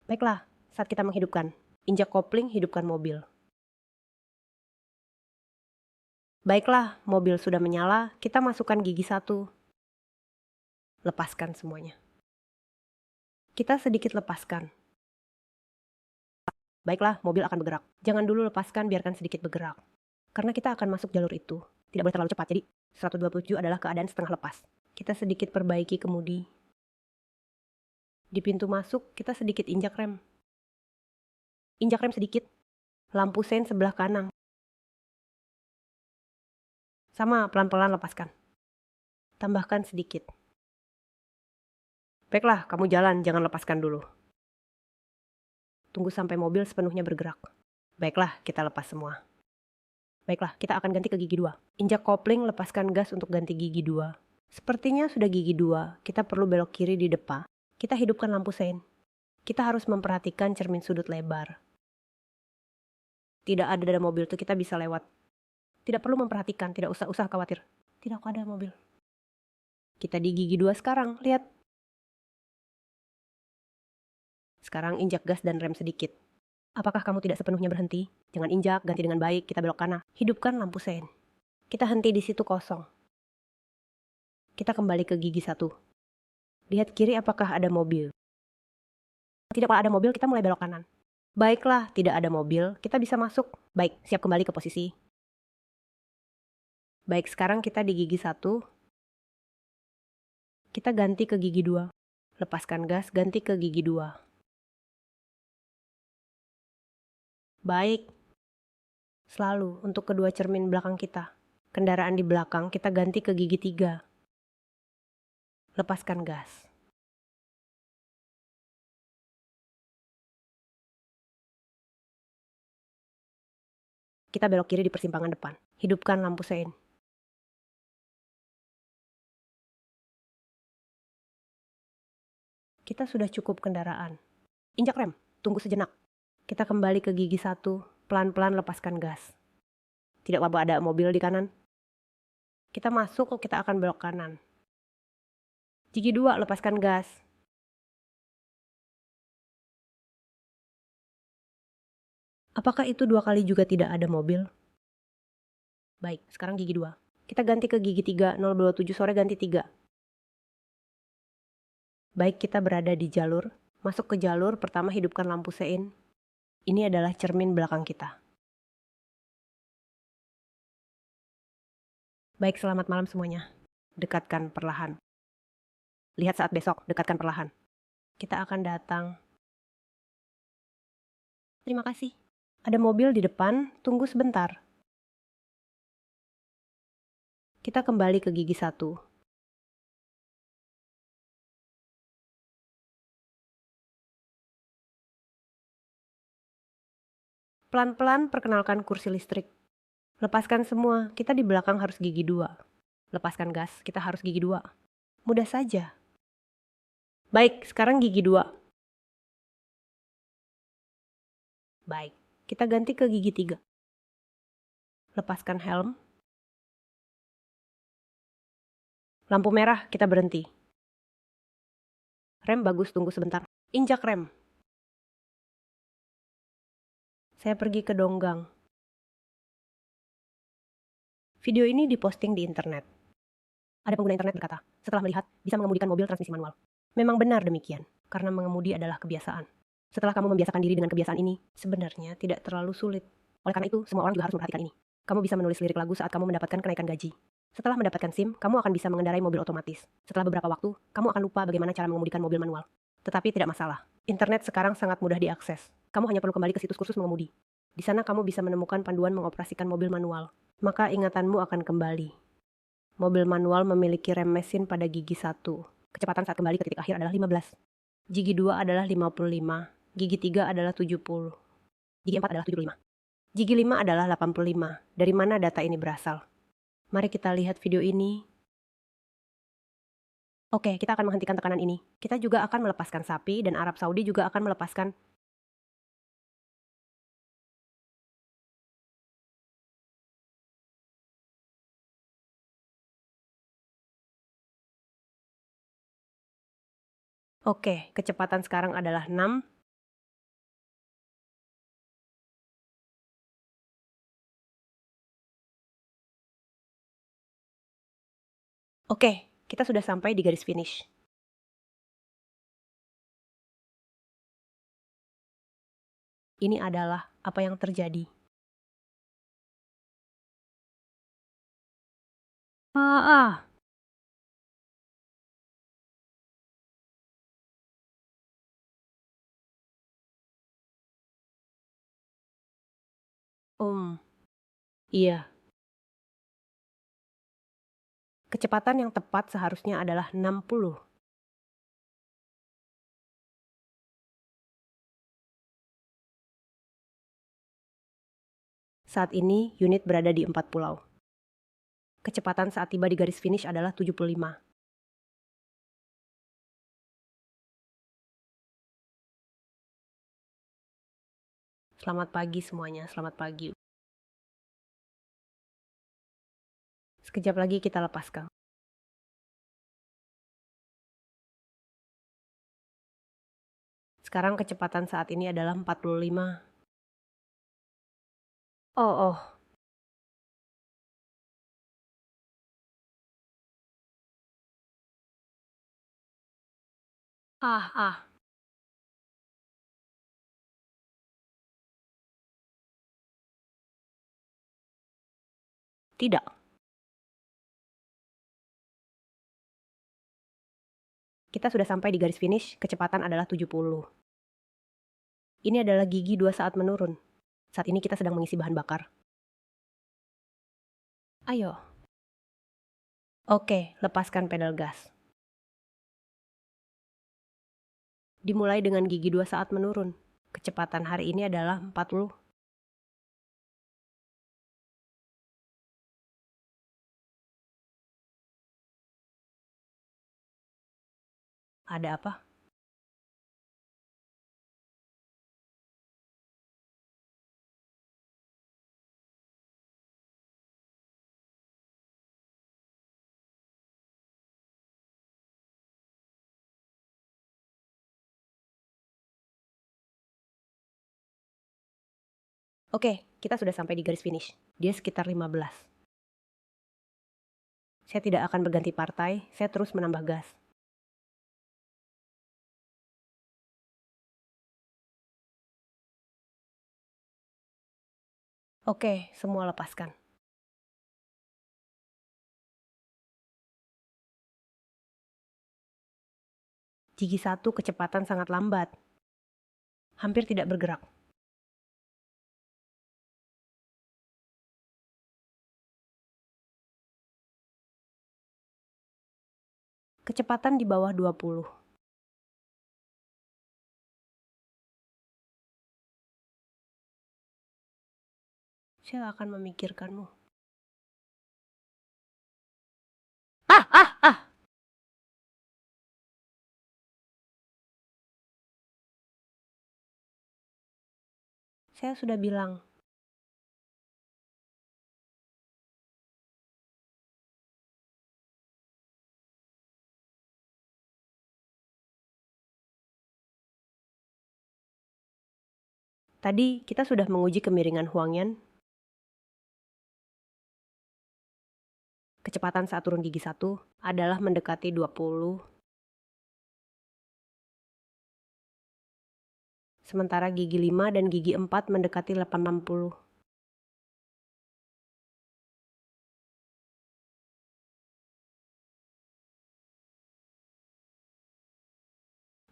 Baiklah, saat kita menghidupkan, injak kopling, hidupkan mobil. Baiklah, mobil sudah menyala, kita masukkan gigi 1. Lepaskan semuanya. Kita sedikit lepaskan. Baiklah, mobil akan bergerak. Jangan dulu lepaskan, biarkan sedikit bergerak. Karena kita akan masuk jalur itu. Tidak boleh terlalu cepat, jadi 127 adalah keadaan setengah lepas. Kita sedikit perbaiki kemudi. Di pintu masuk, kita sedikit injak rem. Injak rem sedikit. Lampu sein sebelah kanan. Sama, pelan-pelan lepaskan. Tambahkan sedikit. Baiklah, kamu jalan, jangan lepaskan dulu. Tunggu sampai mobil sepenuhnya bergerak. Baiklah, kita lepas semua. Baiklah, kita akan ganti ke gigi 2. Injak kopling, lepaskan gas untuk ganti gigi 2. Sepertinya sudah gigi 2, kita perlu belok kiri di depan. Kita hidupkan lampu sein. Kita harus memperhatikan cermin sudut lebar. Tidak ada mobil itu, kita bisa lewat. Tidak perlu memperhatikan, tidak usah khawatir. Tidak ada mobil. Kita di gigi 2 sekarang, lihat. Sekarang injak gas dan rem sedikit. Apakah kamu tidak sepenuhnya berhenti? Jangan injak, ganti dengan baik, kita belok kanan. Hidupkan lampu sein. Kita henti di situ kosong. Kita kembali ke gigi 1. Lihat kiri apakah ada mobil. Tidak ada mobil, kita mulai belok kanan. Baiklah, tidak ada mobil, kita bisa masuk. Baik, siap kembali ke posisi. Baik, sekarang kita di gigi 1. Kita ganti ke gigi 2. Lepaskan gas, ganti ke gigi 2. Baik. Selalu untuk kedua cermin belakang kita. Kendaraan di belakang kita ganti ke gigi 3. Lepaskan gas. Kita belok kiri di persimpangan depan. Hidupkan lampu sein. Kita sudah cukup kendaraan. Injak rem, tunggu sejenak. Kita kembali ke gigi 1, pelan-pelan lepaskan gas. Tidak apa-apa ada mobil di kanan. Kita masuk, kita akan belok kanan. Gigi 2, lepaskan gas. Apakah itu 2 kali juga tidak ada mobil? Baik, sekarang gigi 2. Kita ganti ke gigi 3, 027 sore ganti 3. Baik, kita berada di jalur. Masuk ke jalur, pertama hidupkan lampu sein. Ini adalah cermin belakang kita. Baik, selamat malam semuanya. Dekatkan perlahan. Lihat saat besok, dekatkan perlahan. Kita akan datang. Terima kasih. Ada mobil di depan, tunggu sebentar. Kita kembali ke gigi 1. Pelan-pelan perkenalkan kursi listrik. Lepaskan semua, kita di belakang harus gigi 2. Lepaskan gas, kita harus gigi 2. Mudah saja. Baik, sekarang gigi 2. Baik, kita ganti ke gigi 3. Lepaskan helm. Lampu merah, kita berhenti. Rem bagus, tunggu sebentar. Injak rem. Saya pergi ke Donggang. Video ini diposting di internet. Ada pengguna internet berkata, setelah melihat, bisa mengemudikan mobil transmisi manual. Memang benar demikian, karena mengemudi adalah kebiasaan. Setelah kamu membiasakan diri dengan kebiasaan ini, sebenarnya tidak terlalu sulit. Oleh karena itu, semua orang juga harus memperhatikan ini. Kamu bisa menulis lirik lagu saat kamu mendapatkan kenaikan gaji. Setelah mendapatkan SIM, kamu akan bisa mengendarai mobil otomatis. Setelah beberapa waktu, kamu akan lupa bagaimana cara mengemudikan mobil manual. Tetapi tidak masalah. Internet sekarang sangat mudah diakses. Kamu hanya perlu kembali ke situs kursus mengemudi. Di sana kamu bisa menemukan panduan mengoperasikan mobil manual. Maka ingatanmu akan kembali. Mobil manual memiliki rem mesin pada gigi 1. Kecepatan saat kembali ke titik akhir adalah 15. Gigi 2 adalah 55. Gigi 3 adalah 70. Gigi 4 adalah 75. Gigi 5 adalah 85. Dari mana data ini berasal? Mari kita lihat video ini. Oke, kita akan menghentikan tekanan ini. Kita juga akan melepaskan sapi dan Arab Saudi juga akan melepaskan. Oke, kecepatan sekarang adalah 6. Oke, kita sudah sampai di garis finish. Ini adalah apa yang terjadi. Ah. Iya. Kecepatan yang tepat seharusnya adalah 60. Saat ini, unit berada di 4 pulau. Kecepatan saat tiba di garis finish adalah 75. Selamat pagi semuanya, selamat pagi. Sekejap lagi kita lepaskan. Sekarang kecepatan saat ini adalah 45. Oh. Ah. Tidak. Kita sudah sampai di garis finish, kecepatan adalah 70. Ini adalah gigi 2 saat menurun. Saat ini kita sedang mengisi bahan bakar. Ayo. Oke, lepaskan pedal gas. Dimulai dengan gigi 2 saat menurun. Kecepatan hari ini adalah 40. Ada apa? Oke, kita sudah sampai di garis finish. Dia sekitar 15. Saya tidak akan berganti partai, saya terus menambah gas. Oke, semua lepaskan. Gigi 1 kecepatan sangat lambat. Hampir tidak bergerak. Kecepatan di bawah 20. Saya akan memikirkanmu. Ah! Saya sudah bilang. Tadi kita sudah menguji kemiringan Huangyan. Kecepatan saat turun gigi 1 adalah mendekati 20. Sementara gigi 5 dan gigi 4 mendekati 80.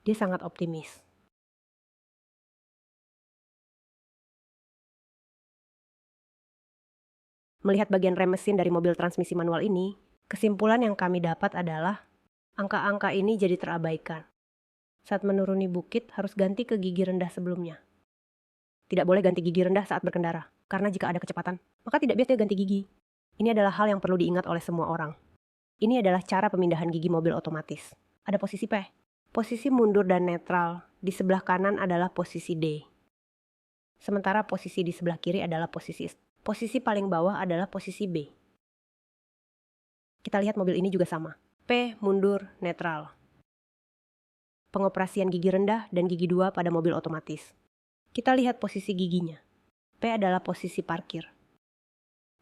Dia sangat optimis. Melihat bagian rem mesin dari mobil transmisi manual ini, kesimpulan yang kami dapat adalah angka-angka ini jadi terabaikan. Saat menuruni bukit harus ganti ke gigi rendah sebelumnya. Tidak boleh ganti gigi rendah saat berkendara, karena jika ada kecepatan, maka tidak biasanya ganti gigi. Ini adalah hal yang perlu diingat oleh semua orang. Ini adalah cara pemindahan gigi mobil otomatis. Ada posisi P. Posisi mundur dan netral di sebelah kanan adalah posisi D. Sementara posisi di sebelah kiri adalah posisi S. Posisi paling bawah adalah posisi B. Kita lihat mobil ini juga sama. P, mundur, netral. Pengoperasian gigi rendah dan gigi 2 pada mobil otomatis. Kita lihat posisi giginya. P adalah posisi parkir.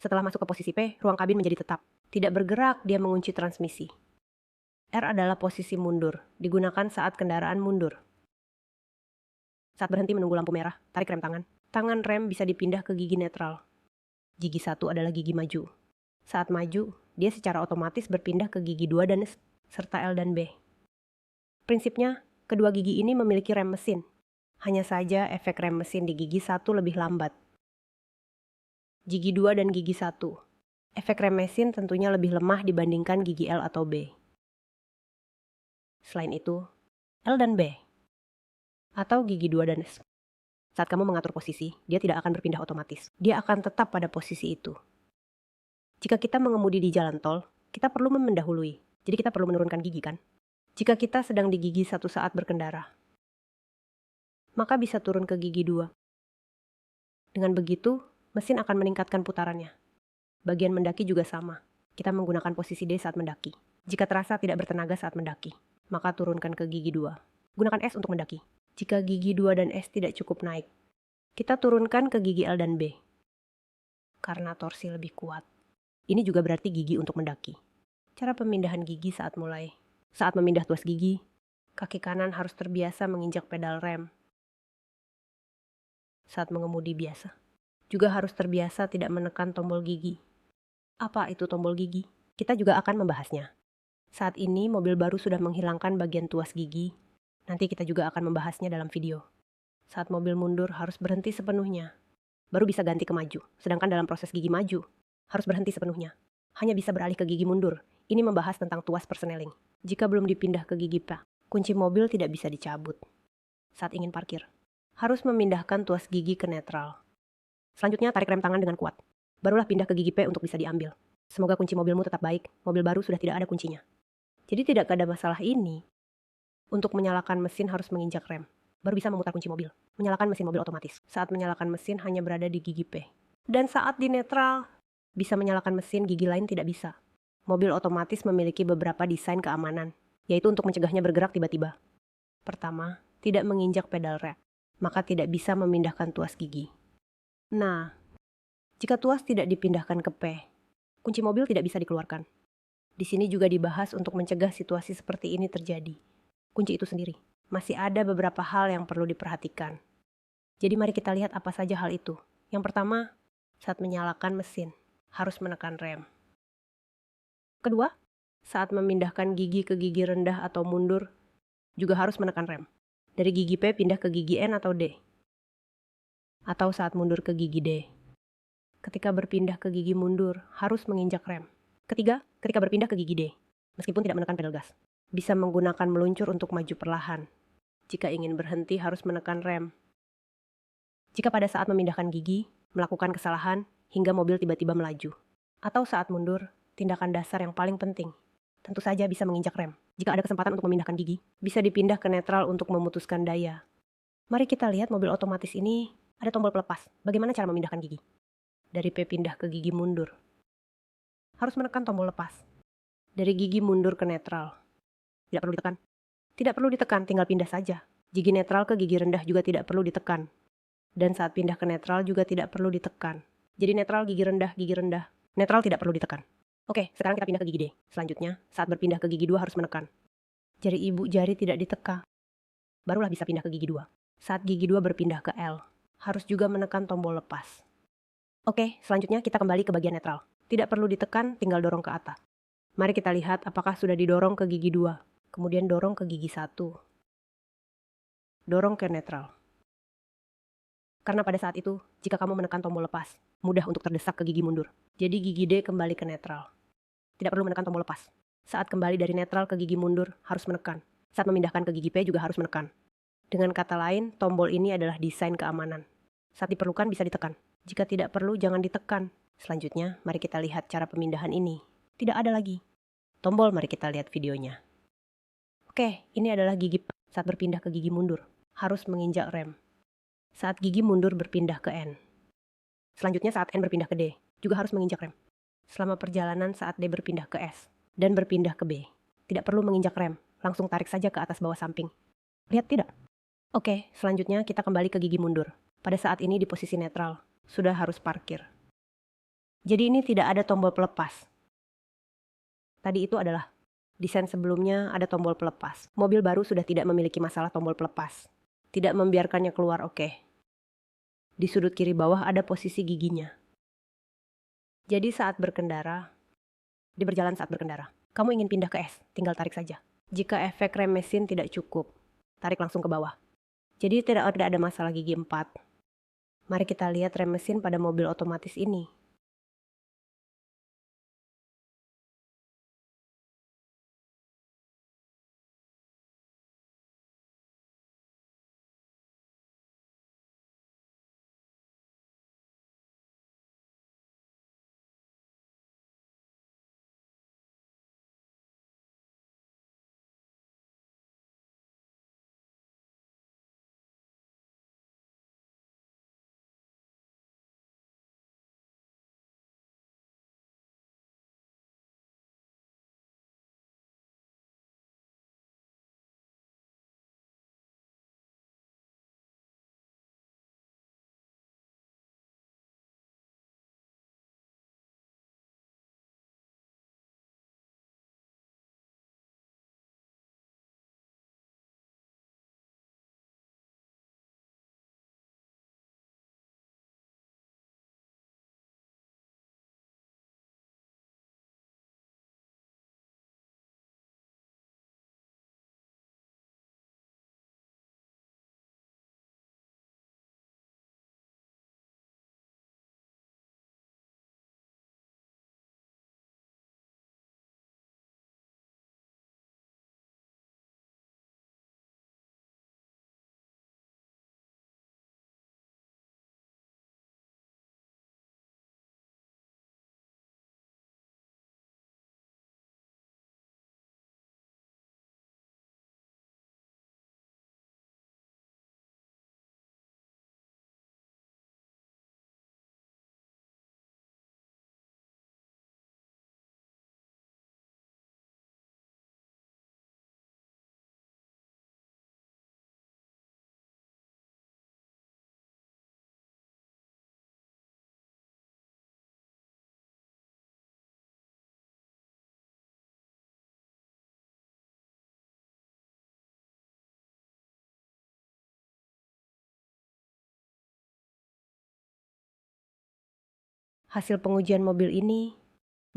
Setelah masuk ke posisi P, ruang kabin menjadi tetap. Tidak bergerak, dia mengunci transmisi. R adalah posisi mundur, digunakan saat kendaraan mundur. Saat berhenti menunggu lampu merah, tarik rem tangan. Tangan rem bisa dipindah ke gigi netral. Gigi 1 adalah gigi maju. Saat maju, dia secara otomatis berpindah ke gigi 2 dan S, serta L dan B. Prinsipnya, kedua gigi ini memiliki rem mesin. Hanya saja efek rem mesin di gigi 1 lebih lambat. Gigi 2 dan gigi 1. Efek rem mesin tentunya lebih lemah dibandingkan gigi L atau B. Selain itu, L dan B. Atau gigi 2 dan S. Saat kamu mengatur posisi, dia tidak akan berpindah otomatis. Dia akan tetap pada posisi itu. Jika kita mengemudi di jalan tol, kita perlu mendahului. Jadi kita perlu menurunkan gigi kan? Jika kita sedang di gigi 1 saat berkendara, maka bisa turun ke gigi 2. Dengan begitu, mesin akan meningkatkan putarannya. Bagian mendaki juga sama. Kita menggunakan posisi D saat mendaki. Jika terasa tidak bertenaga saat mendaki, maka turunkan ke gigi 2. Gunakan S untuk mendaki. Jika gigi 2 dan S tidak cukup naik, kita turunkan ke gigi L dan B. Karena torsi lebih kuat. Ini juga berarti gigi untuk mendaki. Cara pemindahan gigi saat mulai. Saat memindah tuas gigi, kaki kanan harus terbiasa menginjak pedal rem. Saat mengemudi biasa, juga harus terbiasa tidak menekan tombol gigi. Apa itu tombol gigi? Kita juga akan membahasnya. Saat ini mobil baru sudah menghilangkan bagian tuas gigi. Nanti kita juga akan membahasnya dalam video. Saat mobil mundur harus berhenti sepenuhnya. Baru bisa ganti ke maju. Sedangkan dalam proses gigi maju, harus berhenti sepenuhnya. Hanya bisa beralih ke gigi mundur. Ini membahas tentang tuas persneling. Jika belum dipindah ke gigi P, kunci mobil tidak bisa dicabut. Saat ingin parkir, harus memindahkan tuas gigi ke netral. Selanjutnya tarik rem tangan dengan kuat. Barulah pindah ke gigi P untuk bisa diambil. Semoga kunci mobilmu tetap baik. Mobil baru sudah tidak ada kuncinya. Jadi tidak ada masalah ini. Untuk menyalakan mesin harus menginjak rem. Baru bisa memutar kunci mobil. Menyalakan mesin mobil otomatis. Saat menyalakan mesin hanya berada di gigi P. Dan saat di netral, bisa menyalakan mesin, gigi lain tidak bisa. Mobil otomatis memiliki beberapa desain keamanan, yaitu untuk mencegahnya bergerak tiba-tiba. Pertama, tidak menginjak pedal rem, maka tidak bisa memindahkan tuas gigi. Nah, jika tuas tidak dipindahkan ke P, kunci mobil tidak bisa dikeluarkan. Di sini juga dibahas untuk mencegah situasi seperti ini terjadi. Kunci itu sendiri. Masih ada beberapa hal yang perlu diperhatikan. Jadi mari kita lihat apa saja hal itu. Yang pertama, saat menyalakan mesin, harus menekan rem. Kedua, saat memindahkan gigi ke gigi rendah atau mundur, juga harus menekan rem. Dari gigi P pindah ke gigi N atau D. Atau saat mundur ke gigi D. Ketika berpindah ke gigi mundur, harus menginjak rem. Ketiga, ketika berpindah ke gigi D, meskipun tidak menekan pedal gas, bisa menggunakan meluncur untuk maju perlahan. Jika ingin berhenti, harus menekan rem. Jika pada saat memindahkan gigi, melakukan kesalahan, hingga mobil tiba-tiba melaju. Atau saat mundur, tindakan dasar yang paling penting. Tentu saja bisa menginjak rem. Jika ada kesempatan untuk memindahkan gigi, bisa dipindah ke netral untuk memutuskan daya. Mari kita lihat mobil otomatis ini ada tombol pelepas. Bagaimana cara memindahkan gigi? Dari P pindah ke gigi mundur. Harus menekan tombol lepas. Dari gigi mundur ke netral. Tidak perlu ditekan. Tidak perlu ditekan, tinggal pindah saja. Gigi netral ke gigi rendah juga tidak perlu ditekan. Dan saat pindah ke netral juga tidak perlu ditekan. Jadi netral, gigi rendah, netral tidak perlu ditekan. Oke, sekarang kita pindah ke gigi D. Selanjutnya, saat berpindah ke gigi 2 harus menekan. Jari ibu jari tidak ditekan. Barulah bisa pindah ke gigi 2. Saat gigi 2 berpindah ke L, harus juga menekan tombol lepas. Oke, selanjutnya kita kembali ke bagian netral. Tidak perlu ditekan, tinggal dorong ke atas. Mari kita lihat apakah sudah didorong ke gigi 2. Kemudian dorong ke gigi 1. Dorong ke netral. Karena pada saat itu, jika kamu menekan tombol lepas, mudah untuk terdesak ke gigi mundur. Jadi gigi D kembali ke netral. Tidak perlu menekan tombol lepas. Saat kembali dari netral ke gigi mundur, harus menekan. Saat memindahkan ke gigi P juga harus menekan. Dengan kata lain, tombol ini adalah desain keamanan. Saat diperlukan bisa ditekan. Jika tidak perlu, jangan ditekan. Selanjutnya, mari kita lihat cara pemindahan ini. Tidak ada lagi tombol, mari kita lihat videonya. Oke, ini adalah gigi P. Saat berpindah ke gigi mundur, harus menginjak rem. Saat gigi mundur berpindah ke N. Selanjutnya saat N berpindah ke D, juga harus menginjak rem. Selama perjalanan saat D berpindah ke S dan berpindah ke B, tidak perlu menginjak rem, langsung tarik saja ke atas bawah samping. Lihat tidak? Oke, selanjutnya kita kembali ke gigi mundur. Pada saat ini di posisi netral, sudah harus parkir. Jadi ini tidak ada tombol pelepas. Tadi itu adalah desain sebelumnya ada tombol pelepas. Mobil baru sudah tidak memiliki masalah tombol pelepas. Tidak membiarkannya keluar, oke. Di sudut kiri bawah ada posisi giginya. Jadi saat berkendara, di berjalan saat berkendara, kamu ingin pindah ke S, tinggal tarik saja. Jika efek rem mesin tidak cukup, tarik langsung ke bawah. Jadi tidak ada masalah gigi 4. Mari kita lihat rem mesin pada mobil otomatis ini. Hasil pengujian mobil ini,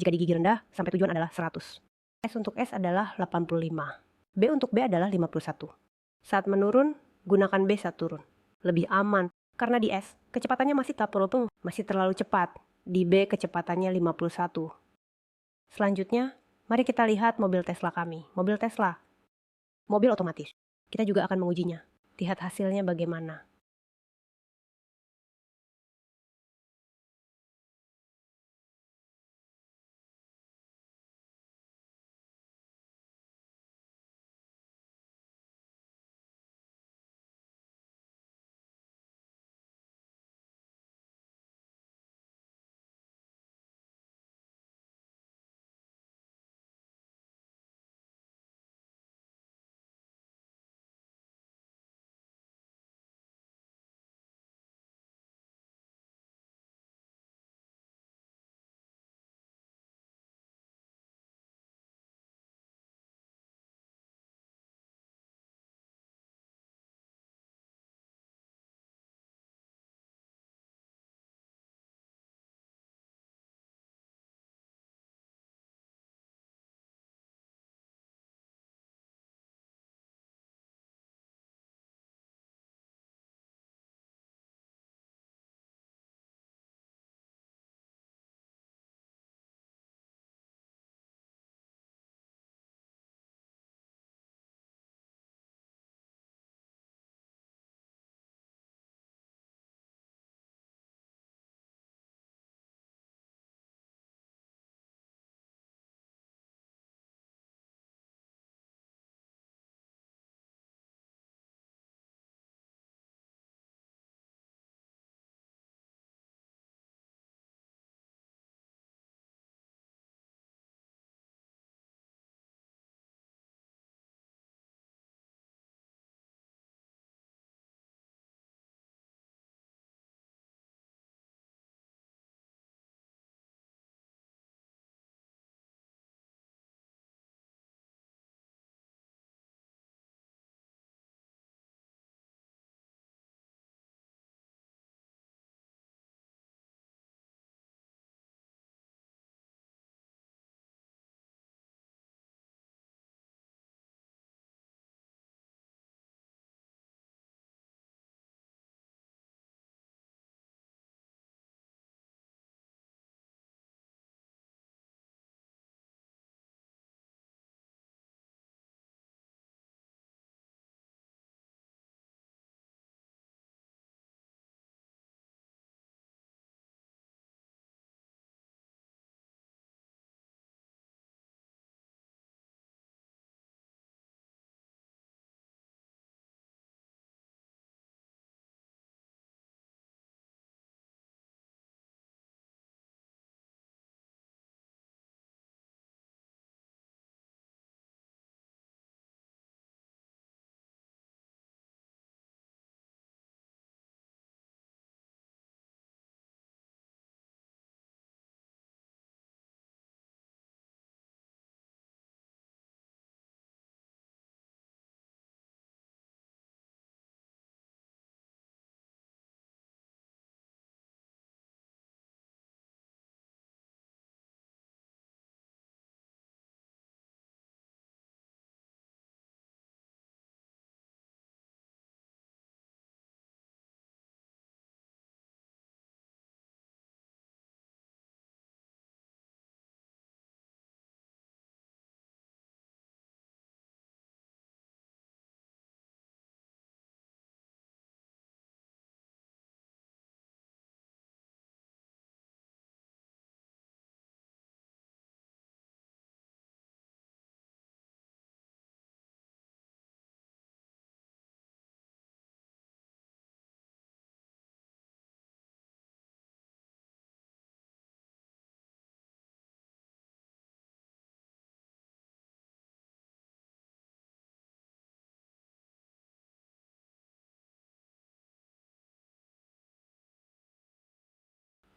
jika di gigi rendah, sampai tujuan adalah 100. S untuk S adalah 85. B untuk B adalah 51. Saat menurun, gunakan B saat turun. Lebih aman, karena di S, kecepatannya masih tak perlu masih terlalu cepat. Di B, kecepatannya 51. Selanjutnya, mari kita lihat mobil Tesla kami. Mobil Tesla, mobil otomatis. Kita juga akan mengujinya. Lihat hasilnya bagaimana.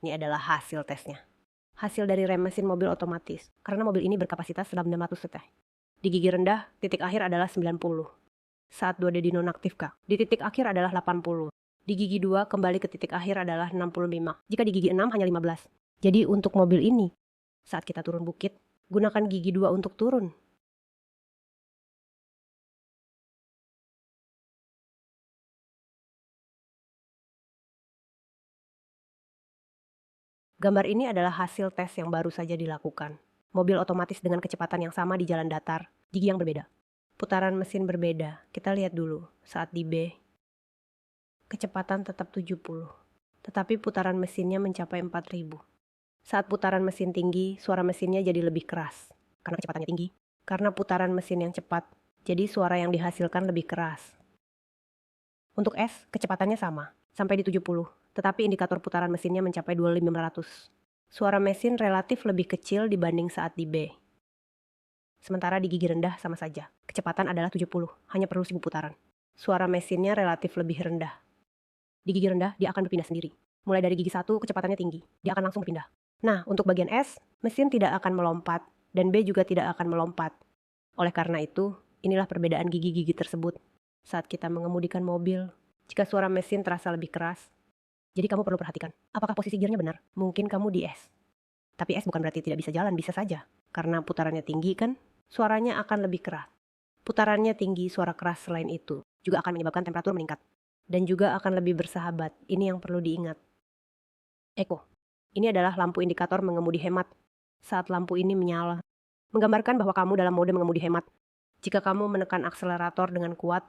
Ini adalah hasil tesnya. Hasil dari rem mesin mobil otomatis, karena mobil ini berkapasitas 900 cc. Di gigi rendah, titik akhir adalah 90. Saat 2D dinonaktifkan, di titik akhir adalah 80. Di gigi 2 kembali ke titik akhir adalah 65. Jika di gigi 6 hanya 15. Jadi untuk mobil ini, saat kita turun bukit, gunakan gigi 2 untuk turun. Gambar ini adalah hasil tes yang baru saja dilakukan. Mobil otomatis dengan kecepatan yang sama di jalan datar, gigi yang berbeda. Putaran mesin berbeda. Kita lihat dulu, saat di B, kecepatan tetap 70, tetapi putaran mesinnya mencapai 4000. Saat putaran mesin tinggi, suara mesinnya jadi lebih keras, karena kecepatannya tinggi. Karena putaran mesin yang cepat, jadi suara yang dihasilkan lebih keras. Untuk S, kecepatannya sama, sampai di 70, tetapi indikator putaran mesinnya mencapai 2500. Suara mesin relatif lebih kecil dibanding saat di B. Sementara di gigi rendah sama saja, kecepatan adalah 70, hanya perlu 1000 putaran. Suara mesinnya relatif lebih rendah. Di gigi rendah, dia akan berpindah sendiri. Mulai dari gigi 1, kecepatannya tinggi, dia akan langsung berpindah. Nah, untuk bagian S, mesin tidak akan melompat, dan B juga tidak akan melompat. Oleh karena itu, inilah perbedaan gigi-gigi tersebut. Saat kita mengemudikan mobil, jika suara mesin terasa lebih keras, jadi kamu perlu perhatikan, apakah posisi gearnya benar? Mungkin kamu di S. Tapi S bukan berarti tidak bisa jalan, bisa saja. Karena putarannya tinggi kan, suaranya akan lebih keras. Putarannya tinggi, suara keras selain itu juga akan menyebabkan temperatur meningkat. Dan juga akan lebih bersahabat, ini yang perlu diingat. Eko, ini adalah lampu indikator mengemudi hemat. Saat lampu ini menyala, menggambarkan bahwa kamu dalam mode mengemudi hemat. Jika kamu menekan akselerator dengan kuat,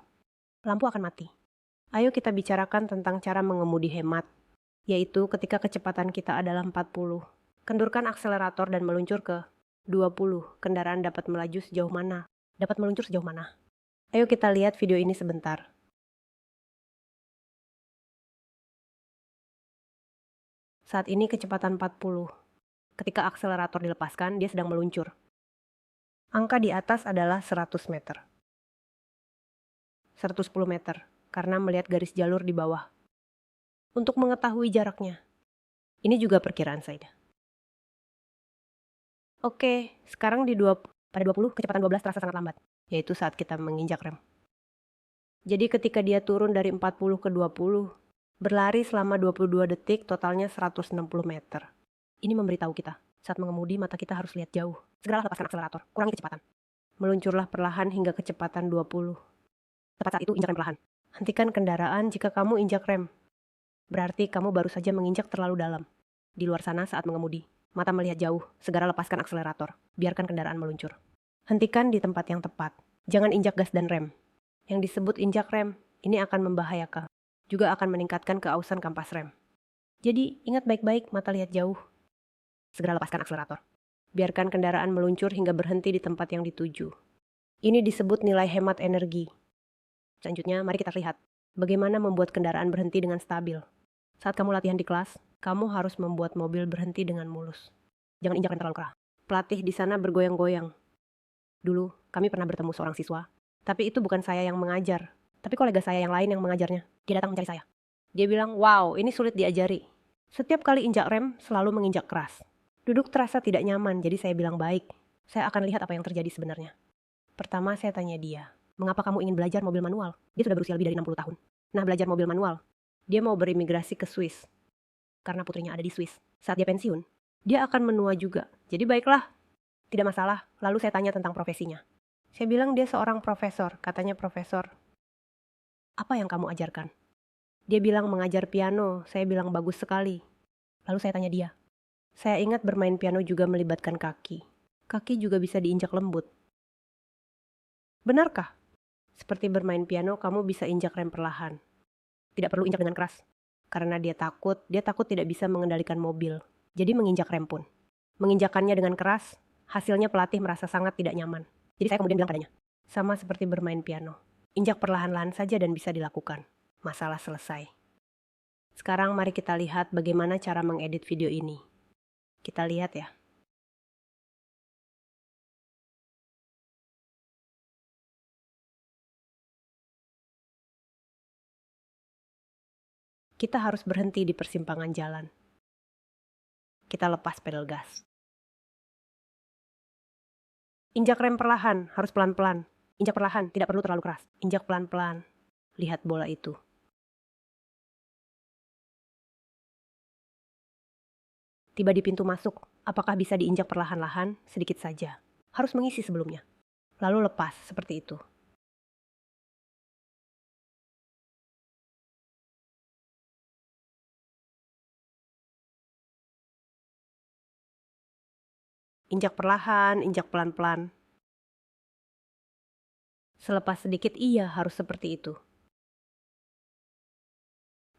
lampu akan mati. Ayo kita bicarakan tentang cara mengemudi hemat, yaitu ketika kecepatan kita adalah 40. Kendurkan akselerator dan meluncur ke 20. Kendaraan dapat melaju sejauh mana? Dapat meluncur sejauh mana? Ayo kita lihat video ini sebentar. Saat ini kecepatan 40. Ketika akselerator dilepaskan, dia sedang meluncur. Angka di atas adalah 100 meter. 110 meter, karena melihat garis jalur di bawah. Untuk mengetahui jaraknya, ini juga perkiraan saya. Oke, sekarang pada 20, kecepatan 12 terasa sangat lambat, yaitu saat kita menginjak rem. Jadi ketika dia turun dari 40 ke 20, berlari selama 22 detik, totalnya 160 meter. Ini memberitahu kita, saat mengemudi mata kita harus lihat jauh. Segeralah lepaskan akselerator, kurangi kecepatan. Meluncurlah perlahan hingga kecepatan 20. Tepat saat itu injak rem perlahan. Hentikan kendaraan jika kamu injak rem. Berarti kamu baru saja menginjak terlalu dalam. Di luar sana saat mengemudi, mata melihat jauh, segera lepaskan akselerator. Biarkan kendaraan meluncur. Hentikan di tempat yang tepat. Jangan injak gas dan rem. Yang disebut injak rem, ini akan membahayakan. Juga akan meningkatkan keausan kampas rem. Jadi, ingat baik-baik, mata lihat jauh. Segera lepaskan akselerator. Biarkan kendaraan meluncur hingga berhenti di tempat yang dituju. Ini disebut nilai hemat energi. Selanjutnya, mari kita lihat bagaimana membuat kendaraan berhenti dengan stabil. Saat kamu latihan di kelas, kamu harus membuat mobil berhenti dengan mulus. Jangan injak rem terlalu keras. Pelatih di sana bergoyang-goyang. Dulu, kami pernah bertemu seorang siswa. Tapi itu bukan saya yang mengajar, tapi kolega saya yang lain yang mengajarnya. Dia datang mencari saya. Dia bilang, wow, ini sulit diajari. Setiap kali injak rem, selalu menginjak keras. Duduk terasa tidak nyaman, jadi saya bilang baik. Saya akan lihat apa yang terjadi sebenarnya. Pertama saya tanya dia, mengapa kamu ingin belajar mobil manual? Dia sudah berusia lebih dari 60 tahun. Nah, belajar mobil manual. Dia mau berimigrasi ke Swiss. Karena putrinya ada di Swiss. Saat dia pensiun, dia akan menua juga. Jadi baiklah, tidak masalah. Lalu saya tanya tentang profesinya. Saya bilang dia seorang profesor, katanya profesor. Apa yang kamu ajarkan? Dia bilang mengajar piano, saya bilang bagus sekali. Lalu saya tanya dia. Saya ingat bermain piano juga melibatkan kaki. Kaki juga bisa diinjak lembut. Benarkah? Seperti bermain piano, kamu bisa injak rem perlahan. Tidak perlu injak dengan keras. Karena dia takut tidak bisa mengendalikan mobil. Jadi menginjak rem pun. Menginjakannya dengan keras, hasilnya pelatih merasa sangat tidak nyaman. Jadi saya kemudian bilang padanya, sama seperti bermain piano. Injak perlahan-lahan saja dan bisa dilakukan. Masalah selesai. Sekarang mari kita lihat bagaimana cara mengedit video ini. Kita lihat ya. Kita harus berhenti di persimpangan jalan. Kita lepas pedal gas. Injak rem perlahan, harus pelan-pelan. Injak perlahan, tidak perlu terlalu keras. Injak pelan-pelan. Lihat bola itu. Tiba di pintu masuk, apakah bisa diinjak perlahan-lahan, sedikit saja. Harus mengisi sebelumnya. Lalu lepas, seperti itu. Injak perlahan, injak pelan-pelan. Selepas sedikit iya harus seperti itu.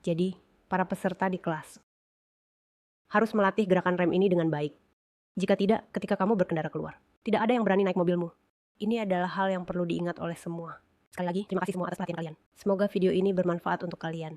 Jadi, para peserta di kelas harus melatih gerakan rem ini dengan baik. Jika tidak, ketika kamu berkendara keluar, tidak ada yang berani naik mobilmu. Ini adalah hal yang perlu diingat oleh semua. Sekali lagi, terima kasih semua atas perhatian kalian. Semoga video ini bermanfaat untuk kalian.